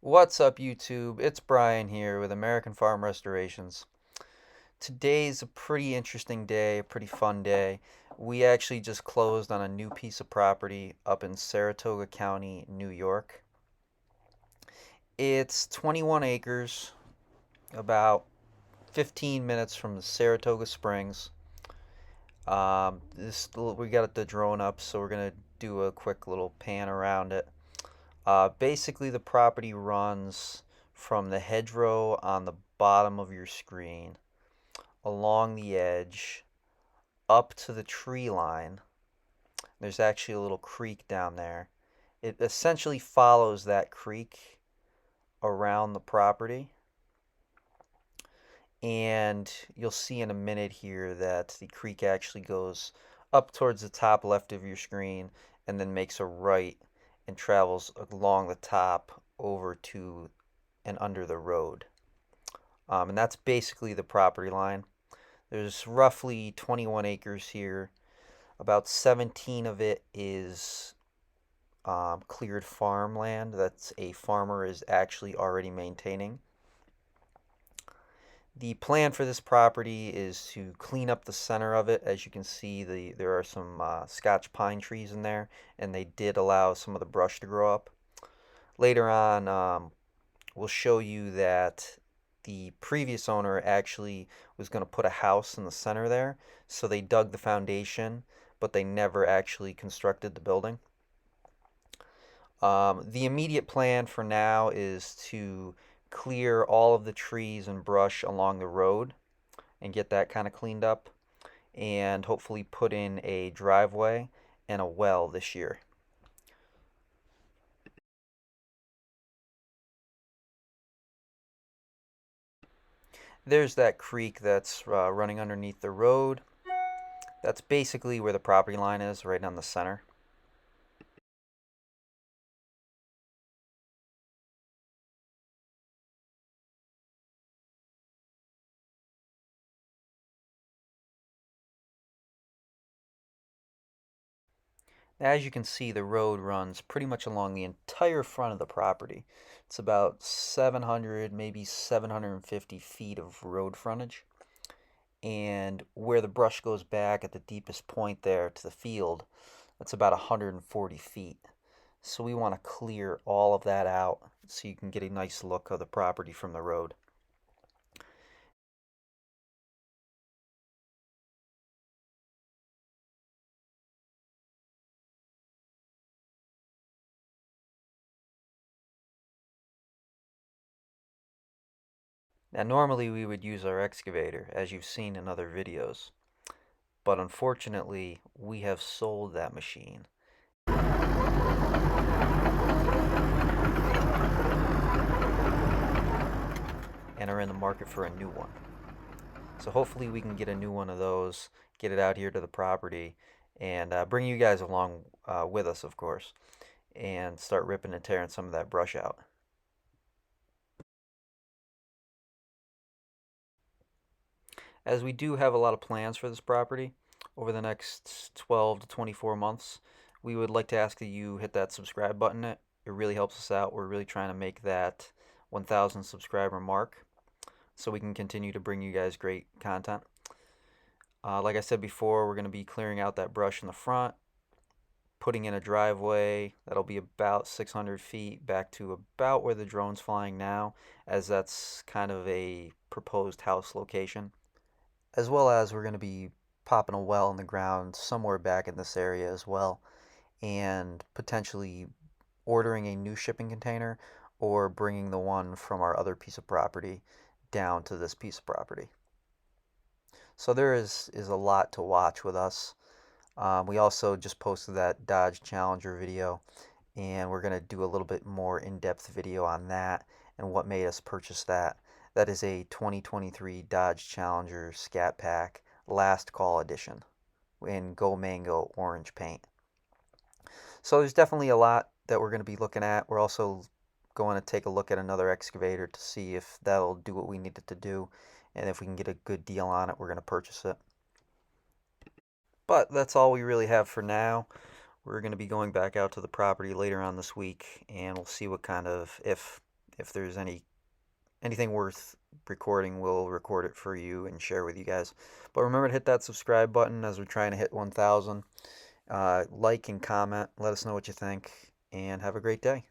What's up, YouTube? It's Brian here with American Farm Restorations. Today's a pretty interesting day, a pretty fun day. We actually just closed on a new piece of property up in Saratoga County, New York. It's 21 acres, about 15 minutes from the Saratoga Springs. We got the drone up, so we're gonna do a quick little pan around it. Basically, the property runs from the hedgerow on the bottom of your screen, along the edge, up to the tree line. There's actually a little creek down there. It essentially follows that creek around the property. And you'll see in a minute here that the creek actually goes up towards the top left of your screen and then makes a right and travels along the top over to and under the road. And that's basically the property line. There's roughly 21 acres here. About 17 of it is cleared farmland that a farmer is actually already maintaining. The plan for this property is to clean up the center of it. As you can see, there are some Scotch pine trees in there, and they did allow some of the brush to grow up. Later on, we'll show you that the previous owner actually was going to put a house in the center there, so they dug the foundation, but they never actually constructed the building. The immediate plan for now is to clear all of the trees and brush along the road and get that kind of cleaned up, and hopefully put in a driveway and a well this year. There's that creek that's running underneath the road. That's basically where the property line is, right down the center. As you can see, the road runs pretty much along the entire front of the property. It's about 700, maybe 750 feet of road frontage. And where the brush goes back at the deepest point there to the field, that's about 140 feet. So we want to clear all of that out so you can get a nice look of the property from the road. Now normally we would use our excavator, as you've seen in other videos, but unfortunately we have sold that machine. And are in the market for a new one. So hopefully we can get a new one of those, get it out here to the property, and bring you guys along with us, of course, and start ripping and tearing some of that brush out. As we do have a lot of plans for this property over the next 12 to 24 months, we would like to ask that you hit that subscribe button. It really helps us out. We're really trying to make that 1,000 subscriber mark so we can continue to bring you guys great content. Like I said before, we're going to be clearing out that brush in the front, putting in a driveway that'll be about 600 feet back to about where the drone's flying now, as that's kind of a proposed house location. As well as we're going to be popping a well in the ground somewhere back in this area as well, and potentially ordering a new shipping container or bringing the one from our other piece of property down to this piece of property. So there is a lot to watch with us. We also just posted that Dodge Challenger video, and we're going to do a little bit more in-depth video on that and what made us purchase that. That is a 2023 Dodge Challenger Scat Pack Last Call Edition in Go Mango orange paint. So there's definitely a lot that we're going to be looking at. We're also going to take a look at another excavator to see if that'll do what we need it to do, and if we can get a good deal on it, we're going to purchase it. But that's all we really have for now. We're going to be going back out to the property later on this week, and we'll see what kind of, if if there's anything worth recording, we'll record it for you and share with you guys. But remember to hit that subscribe button as we're trying to hit 1,000. Like and comment. Let us know what you think, and have a great day.